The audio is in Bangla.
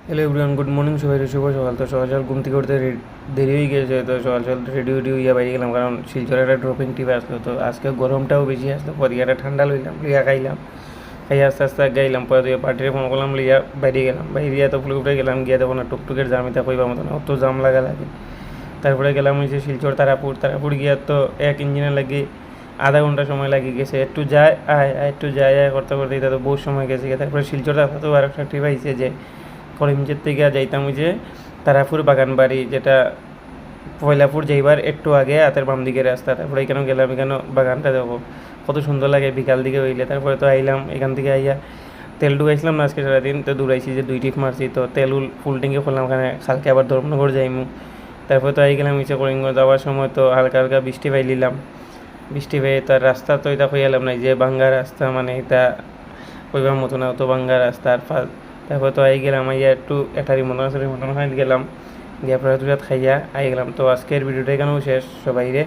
হ্যালো এভরিওয়ান, গুড মর্নিং সবাই, শুভ সকাল। তো সকাল সকাল ঘুম থেকে উঠতে দেরি হয়ে গেছে, তো সকাল সকাল রেডি ইয়া বাইরে গেলাম, কারণ শিলচরে একটা ড্রপিং টিপ আসলো। তো আজকে গরমটাও বেশি আসলো, পরে একটা ঠান্ডা লইলাম, লিয়া খাইলাম, খাইয়া আস্তে আস্তে গাইলাম, পরে তুই পার্টিরে ফোন করলাম, লিয়া বাইরে গেলাম, বাইরে তো ফুলে উঠে গেলাম, গিয়ে দেবো না টুকটুকের জামিতা কইবার মতো না, অত জাম লাগা লাগে। তারপরে গেলাম হয়েছে শিলচর তারাপুর গিয়া তো এক ইঞ্জিনে লাগে আধা ঘন্টা সময় লাগে গেছে, একটু যায় আয় একটু যায় আয় করতে করতে এটা তো বহু সময় গেছে। তারপরে শিলচর তো আর একটা ট্রিপ আইছে যে করিমচের থেকে যাইতাম ওই যে তারাপুর বাগান বাড়ি, যেটা পয়লাপুর যাইবার একটু আগে হাতের বাম দিকে রাস্তা। তারপরে এখানেও গেলাম, এখানেও বাগানটা দেখো কত সুন্দর লাগে বিকাল দিকে হইলে। তারপরে তো আইলাম, এখান থেকে আইয়া তেল ঢুকাইছিলাম না আজকে সারাদিন, তো দৌড়াইছি যে 2 টিপ মারছি, তো তেল ফুল ট্যাঙ্কি করলাম ওখানে, কালকে আবার ধর্মনগর যাইমু। তারপরে তো আই গেলাম ইচ্ছে করিমগঞ্জ যাওয়ার সময় তো হালকা হালকা বৃষ্টি পাইলিলাম, বৃষ্টি পেয়ে তার রাস্তা তো এটা হইয়ালাম নাই যে ভাঙ্গা রাস্তা, মানে এটা কইবার মতো না, অত ভাঙ্গা রাস্তা। আর তারপর তো আই গেলাম, আইয়া একটু এটারি মতন খাই গেলাম, গিয়ে প্রসাদ খাইয়া আই গেলাম। তো আজকের ভিডিওটা এখানেও শেষ, সবাইরে